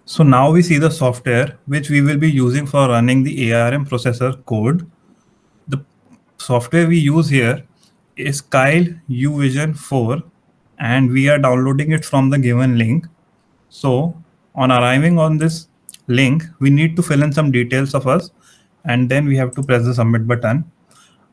So now we see the software which we will be using for running the ARM processor code. The software we use here is Kyle UVision 4, and we are downloading it from the given link. So on arriving on this link, we need to fill in some details of us, and then we have to press the submit button.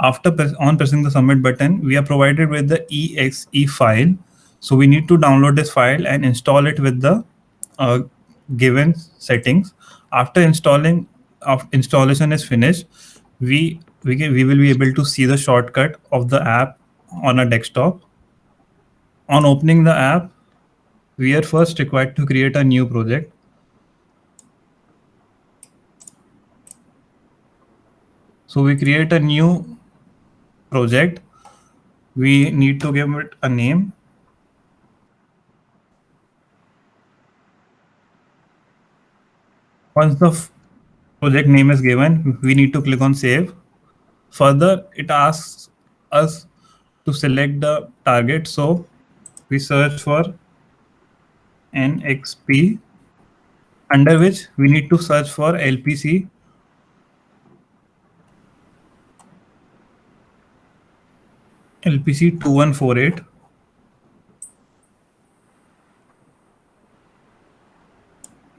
After pressing the submit button, we are provided with the exe file. So we need to download this file and install it with the uh, given settings. After installation is finished, we will be able to see the shortcut of the app on a desktop. On opening the app, we are first required to create a new project. So we create a new project. We need to give it a name. Once the project name is given, we need to click on save. Further, it asks us to select the target. So we search for NXP, under which we need to search for LPC 2148,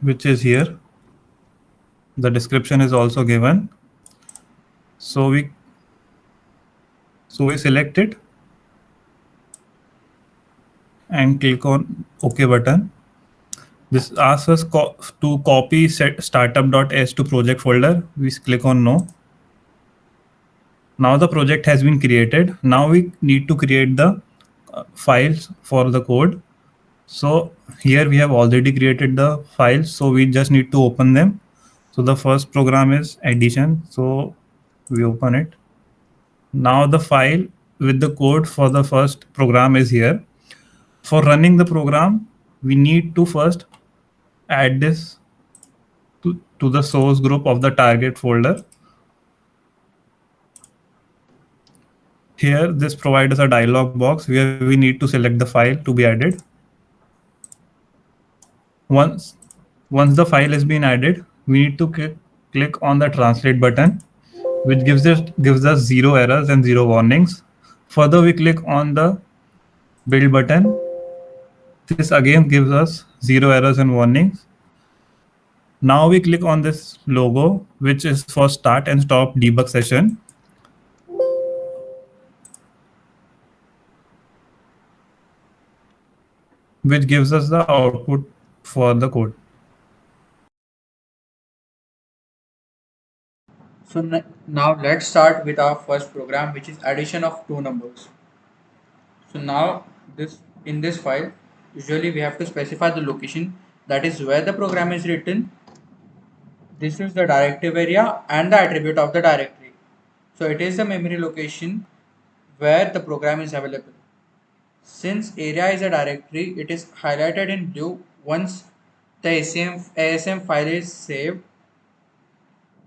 which is here. The description is also given. So we select it and click on OK button. This asks us to copy set startup.s to project folder. We click on no. Now the project has been created. Now we need to create the files for the code. So here we have already created the files. So we just need to open them. So the first program is addition. So we open it. Now the file with the code for the first program is here. For running the program, we need to first add this to the source group of the target folder. Here, this provides us a dialog box where we need to select the file to be added. Once, once the file has been added, we need to click on the translate button, which gives us 0 errors and 0 warnings. Further, we click on the build button. This again gives us 0 errors and warnings. Now we click on this logo, which is for start and stop debug session. Which gives us the output for the code. So now let's start with our first program, which is addition of two numbers. So now this in this file, usually we have to specify the location, that is where the program is written. This is the directive area and the attribute of the directory. So it is the memory location where the program is available. Since area is a directory, it is highlighted in blue once the ASM file is saved.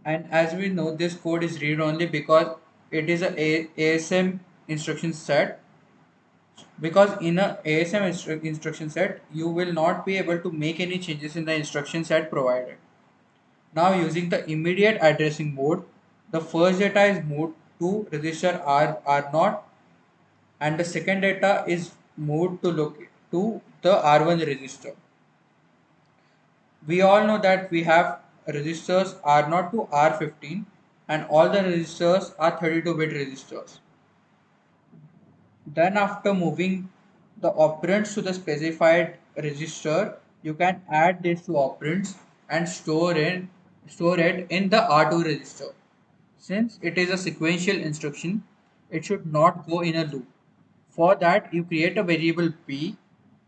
And as we know, this code is read only because it is a ASM instruction set. Because in a ASM instruction set, you will not be able to make any changes in the instruction set provided. Now using the immediate addressing mode, the first data is moved to register R0, and the second data is moved to the R1 register. We all know that we have registers R0 to R15, and all the registers are 32-bit registers. Then after moving the operands to the specified register, you can add these two operands and store it in the R2 register. Since it is a sequential instruction, it should not go in a loop. For that, you create a variable p,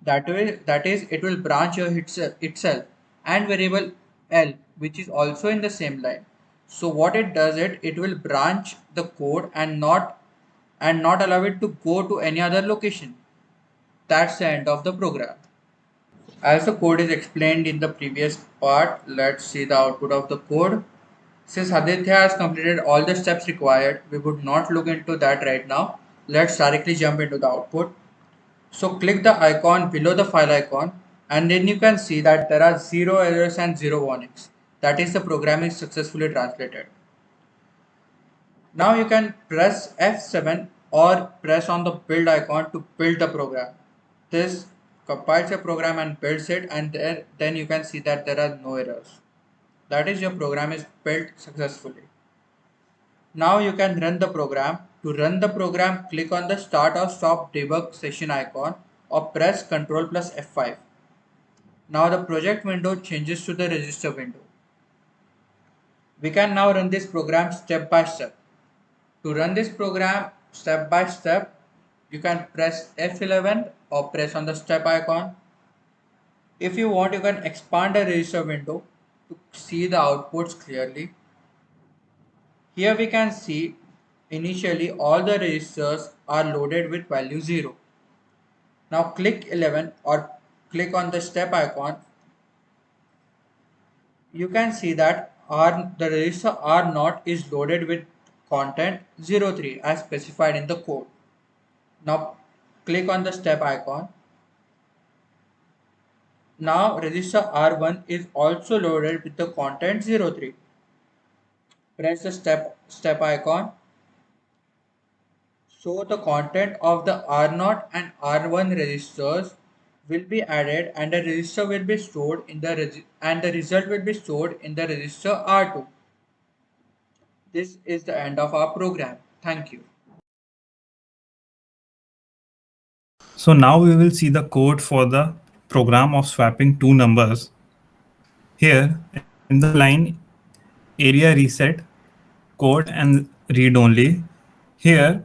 that is it will branch itself, and variable l, which is also in the same line. So what it does, it will branch the code and not allow it to go to any other location. That's the end of the program. As the code is explained in the previous part, let's see the output of the code. Since Aditya has completed all the steps required, we would not look into that right now. Let's directly jump into the output. So click the icon below the file icon. And then you can see that there are zero errors and zero warnings. That is, the program is successfully translated. Now you can press F7 or press on the build icon to build the program. This compiles your program and builds it, and then you can see that there are no errors. That is, your program is built successfully. Now you can run the program. To run the program, click on the start or stop debug session icon or press Ctrl plus F5. Now the project window changes to the register window. We can now run this program step by step. To run this program step by step, you can press F11 or press on the step icon. If you want, you can expand the register window to see the outputs clearly. Here we can see initially all the registers are loaded with value 0. Now click 11 or click on the step icon. You can see that the register R0 is loaded with content 03 as specified in the code. Now click on the step icon. Now register R1 is also loaded with the content 03. Press the step icon. So the content of the R0 and R1 registers will be added, and the register will be stored in and the result will be stored in the register R2. This is the end of our program. Thank you. So now we will see the code for the program of swapping two numbers. Here in the line area reset code and read only. Here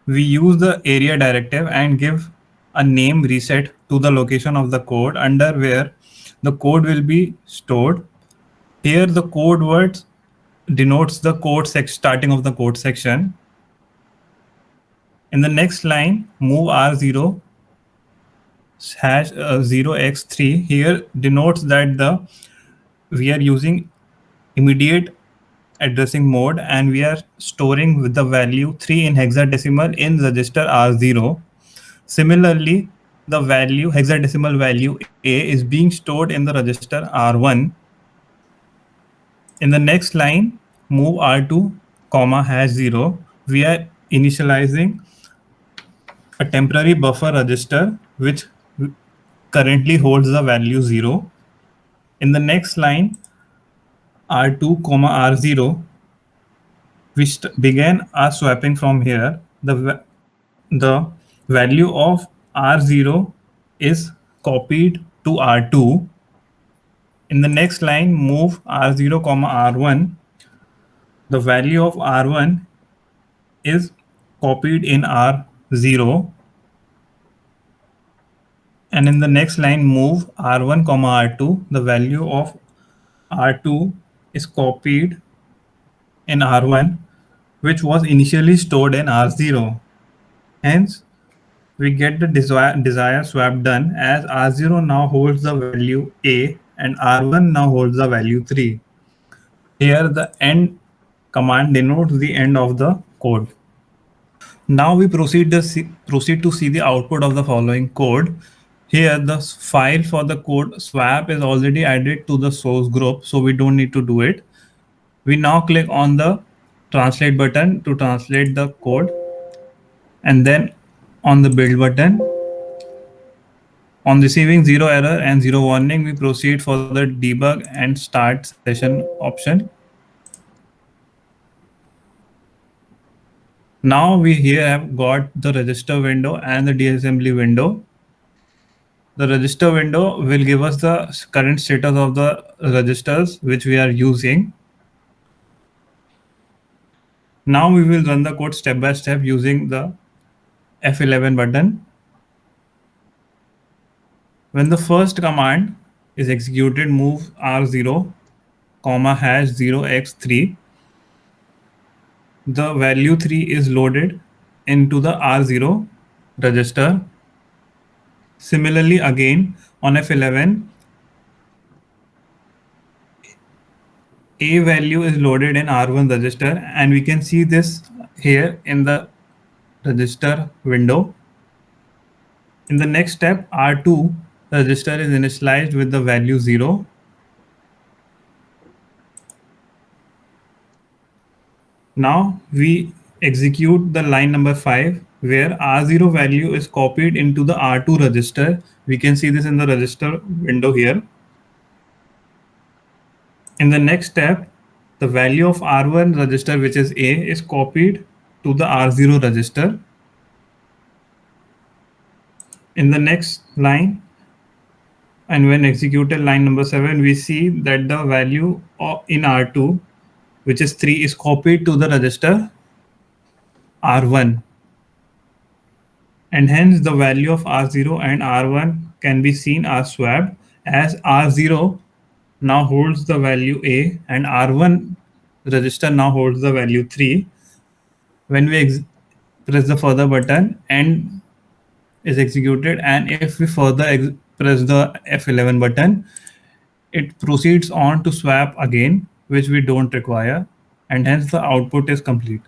we use the area directive and give a name reset to the location of the code under where the code will be stored. Here the code words denotes the starting of the code section. In the next line, move R0 hash 0x3 here denotes that the we are using immediate addressing mode and we are storing with the value 3 in hexadecimal in register R0. Similarly, the value hexadecimal value A is being stored in the register R1. In the next line, move R2 comma hash 0. We are initializing a temporary buffer register which currently holds the value 0. In the next line, R2 comma R0, we began our swapping from here. The value of R0 is copied to R2. In the next line, move R0 comma R1. The value of R1 is copied in R0. And in the next line, move R1 comma R2. The value of R2 is copied in R1, which was initially stored in R0. Hence, we get the desired swap done as R0 now holds the value A and R1 now holds the value 3. Here the end command denotes the end of the code. Now we proceed to see the output of the following code. Here the file for the code swap is already added to the source group, so we don't need to do it. We now click on the translate button to translate the code and then on the build button. On receiving zero error and zero warning, we proceed for the debug and start session option. Now we here have got the register window and the disassembly window. The register window will give us the current status of the registers which we are using. Now we will run the code step by step using the F11 button. When the first command is executed, move R0 comma hash 0x3, the value 3 is loaded into the R0 register. Similarly, again on F11, A value is loaded in R1 register, and we can see this here in the register window. In the next step, R2 register is initialized with the value 0. Now we execute the line number 5 where R0 value is copied into the R2 register. We can see this in the register window here. In the next step, the value of R1 register, which is A, is copied to the R0 register. In the next line, and when executed line number 7, we see that the value in R2, which is 3, is copied to the register R1, and hence the value of R0 and R1 can be seen as swapped, as R0 now holds the value A and R1 register now holds the value 3. When we press the further button and is executed, and if we further press the F11 button, it proceeds on to swap again, which we don't require, and hence the output is complete.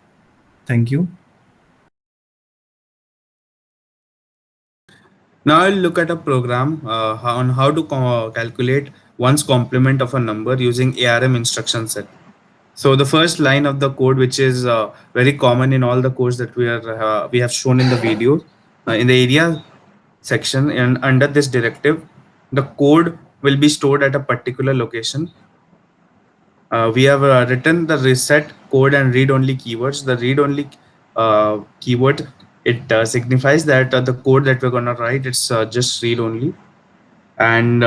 Thank you. Now I'll look at a program on how to calculate one's complement of a number using ARM instruction set. So the first line of the code, which is very common in all the codes that we have shown in the video, in the area section and under this directive, the code will be stored at a particular location. We have written the reset code and read only keywords. The read only keyword, it signifies that the code that we're going to write, it's just read only. And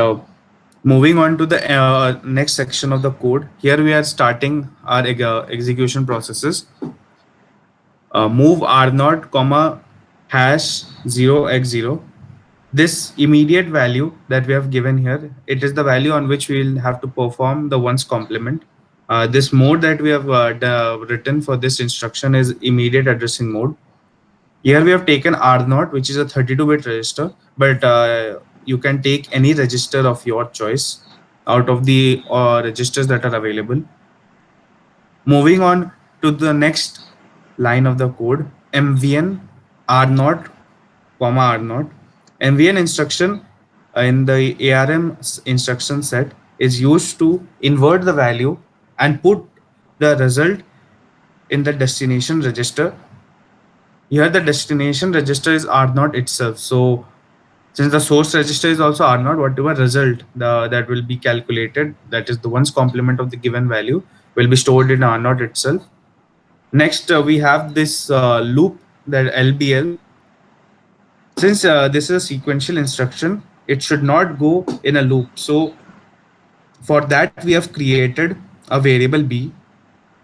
moving on to the next section of the code, here we are starting our execution processes. Move r0 comma hash 0x0. This immediate value that we have given here, it is the value on which we will have to perform the ones complement. This mode that we have written for this instruction is immediate addressing mode. Here we have taken R0, which is a 32-bit register, but you can take any register of your choice out of the registers that are available. Moving on to the next line of the code, MVN R0, R0. MVN instruction in the ARM instruction set is used to invert the value and put the result in the destination register. Here the destination register is R0 itself. So since the source register is also R0, whatever result that will be calculated, that is the ones complement of the given value, will be stored in R0 itself. Next, we have this loop, that LBL. Since this is a sequential instruction, it should not go in a loop. So for that, we have created a variable B,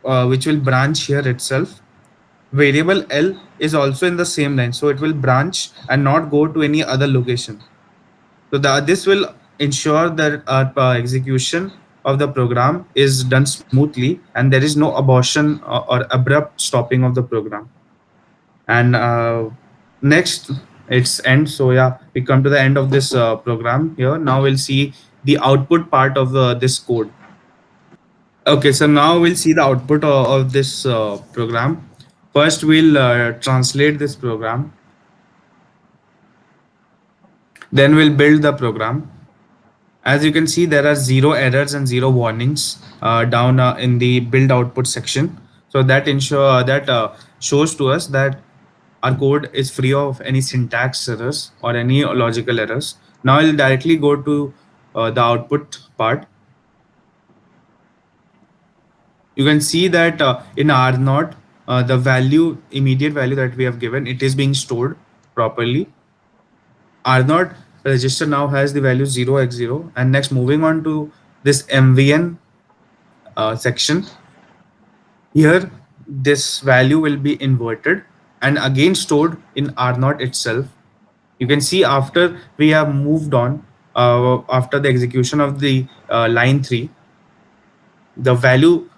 which will branch here itself. Variable L is also in the same line, so it will branch and not go to any other location. So this will ensure that our execution of the program is done smoothly and there is no abortion or abrupt stopping of the program. And next, it's end. So yeah, we come to the end of this program here. Now we'll see the output part of this code. Okay, so now we'll see the output of this program. First, we'll translate this program. Then we'll build the program. As you can see, there are 0 errors and 0 warnings down in the build output section. So that shows to us that our code is free of any syntax errors or any logical errors. Now I'll directly go to the output part. You can see that in R0, the immediate value that we have given, it is being stored properly. R0 register now has the value 0x0. And next, moving on to this MVN section, here this value will be inverted and again stored in R0 itself. You can see after we have moved on, after the execution of the line 3, the value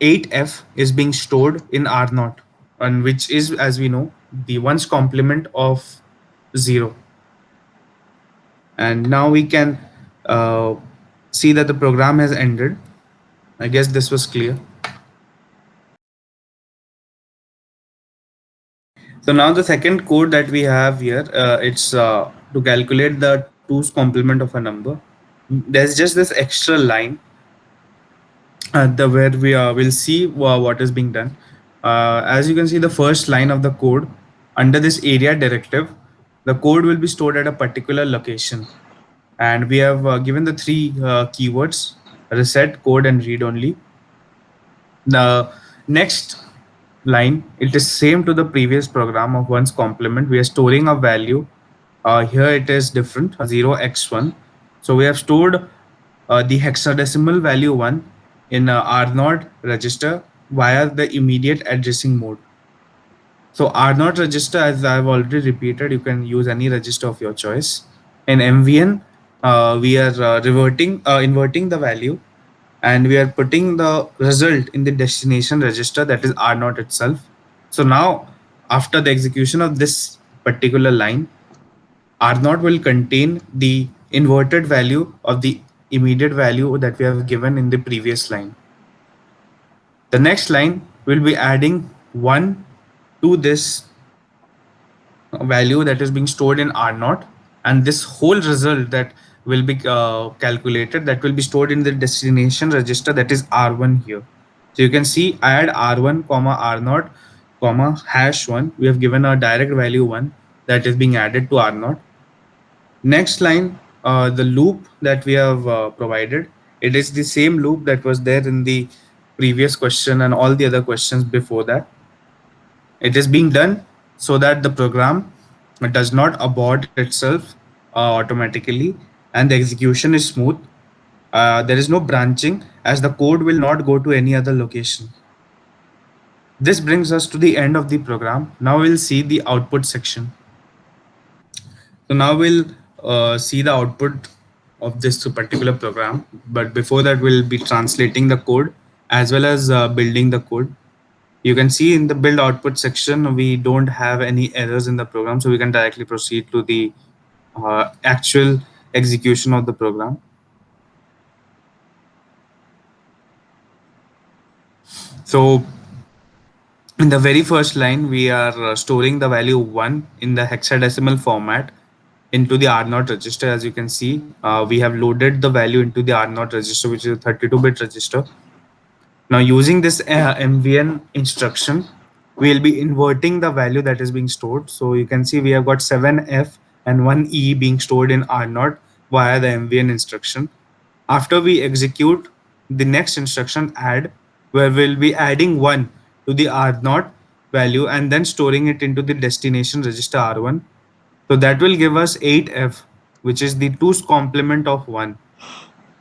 8f is being stored in R0, and which is, as we know, the ones complement of 0. And now we can uh, see that the program has ended. I guess this was clear. So now the second code that we have here, it's to calculate the two's complement of a number, there's just this extra line the where we will see what is being done. As you can see, the first line of the code under this area directive, the code will be stored at a particular location, and we have given the three keywords: reset, code, and read only. The next line, it is same to the previous program of one's complement. We are storing a value. Here it is different, 0x1. So we have stored the hexadecimal value 1 in R0 register via the immediate addressing mode. So R0 register, as I've already repeated, you can use any register of your choice. In MVN, we are inverting the value, and we are putting the result in the destination register, that is R0 itself. So now, after the execution of this particular line, R0 will contain the inverted value of the immediate value that we have given in the previous line. The next line will be adding 1 to this value that is being stored in R0, and this whole result that will be calculated, that will be stored in the destination register, that is R1 here. So you can see add R1 comma R0 comma #1. We have given a direct value 1 that is being added to R0. Next line, the loop that we have provided, it is the same loop that was there in the previous question and all the other questions before that. It is being done so that the program does not abort itself automatically, and the execution is smooth. There is no branching, as the code will not go to any other location. This brings us to the end of the program. Now we'll see the output section. So now we'll see the output of this particular program. But before that, we'll be translating the code as well as building the code. You can see in the build output section, we don't have any errors in the program. So we can directly proceed to the actual execution of the program. So in the very first line, we are storing the value 1 in the hexadecimal format into the R0 register. As you can see, we have loaded the value into the R0 register, which is a 32-bit register. Now using this MVN instruction, we'll be inverting the value that is being stored. So you can see we have got 7F and 1E being stored in R0 via the MVN instruction. After we execute the next instruction add, where we'll be adding 1 to the R0 value and then storing it into the destination register R1. So that will give us 8F, which is the 2's complement of 1.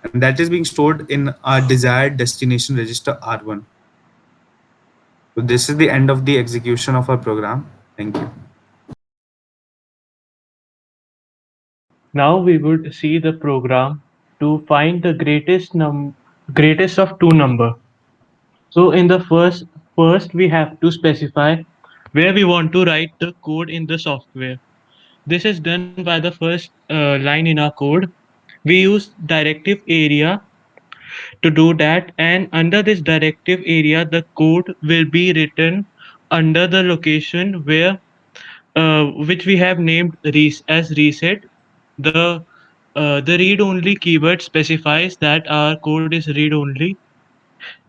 And that is being stored in our desired destination register R1. So this is the end of the execution of our program. Thank you. Now we would see the program to find the greatest of two number. So in the first we have to specify where we want to write the code in the software. This is done by the first line in our code. We use directive area to do that, and under this directive area the code will be written under the location where which we have named as reset. The read only keyword specifies that our code is read only.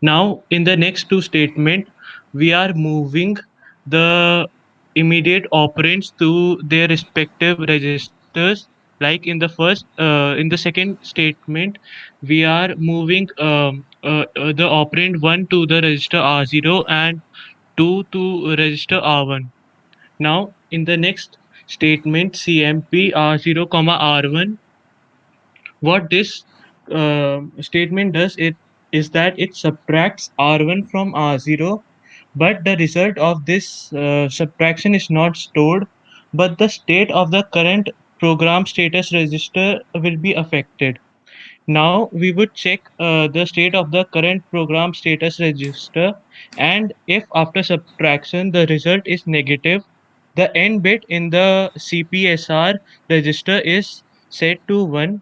Now in the next two statement we are moving the immediate operands to their respective registers. Like in the second statement we are moving the operand 1 to the register R0 and 2 to register R1. Now in the next statement CMP R0 comma R1, what this statement does it is that it subtracts R1 from R0, but the result of this subtraction is not stored, but the state of the current program status register will be affected. Now we would check the state of the current program status register, and if after subtraction the result is negative, the end bit in the CPSR register is set to 1.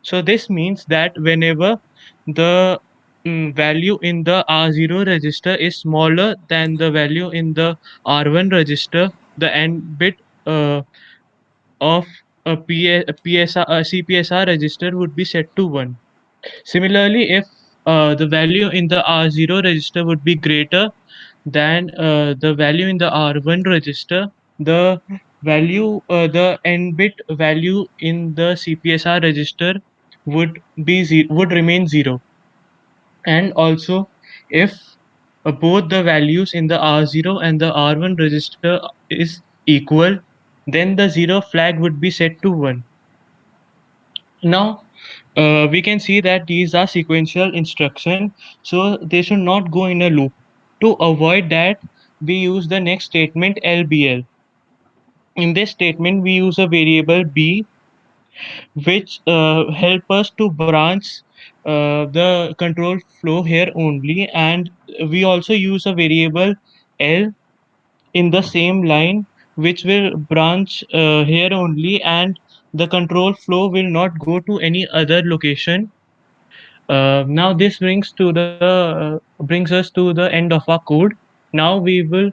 So this means that whenever the value in the R0 register is smaller than the value in the R1 register, the end bit of CPSR register would be set to 1. Similarly, if the value in the R0 register would be greater than the value in the R1 register, the n bit value in the CPSR register would remain 0. And also, if both the values in the R0 and the R1 register is equal, then the 0 flag would be set to 1. Now, we can see that these are sequential instruction, so they should not go in a loop. To avoid that, we use the next statement LBL. In this statement, we use a variable b, which help us to branch the control flow here only, and we also use a variable L in the same line, which will branch here only, and the control flow will not go to any other location. Now this brings us to the end of our code. Now we will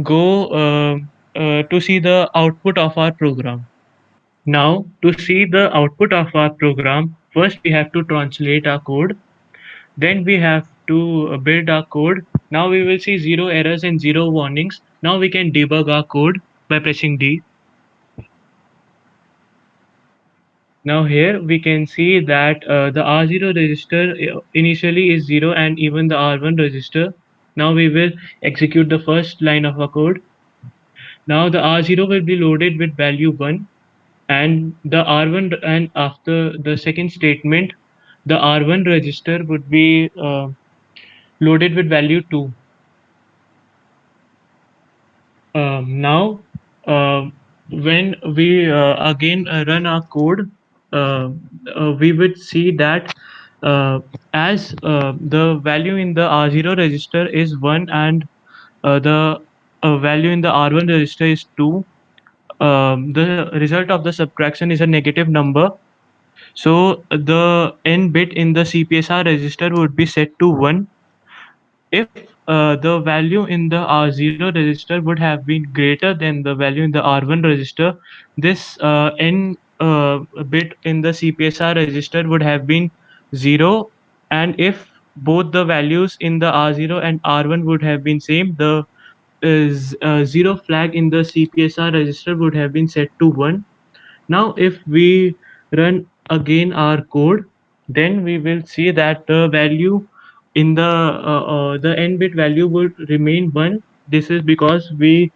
go to see the output of our program. Now, to see the output of our program, first we have to translate our code. Then we have to build our code. Now we will see zero errors and zero warnings. Now we can debug our code by pressing D. Now here we can see that the R0 register initially is 0, and even the R1 register. Now we will execute the first line of our code. Now the R0 will be loaded with value 1, and the R1, and after the second statement, the R1 register would be loaded with value 2. Now, when we again run our code, uh, we would see that uh, as the value in the R0 register is 1, and the value in the R1 register is 2, the result of the subtraction is a negative number. So the n bit in the CPSR register would be set to 1. If the value in the R0 register would have been greater than the value in the R1 register, this n bit in the CPSR register would have been 0. And if both the values in the R0 and R1 would have been same, the 0 flag in the CPSR register would have been set to 1. Now, if we run again our code, then we will see that the value in the n bit value would remain 1. This is because we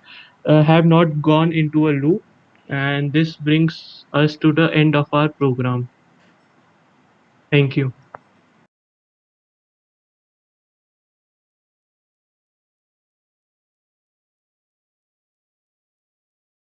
have not gone into a loop, and this brings us to the end of our program. Thank you.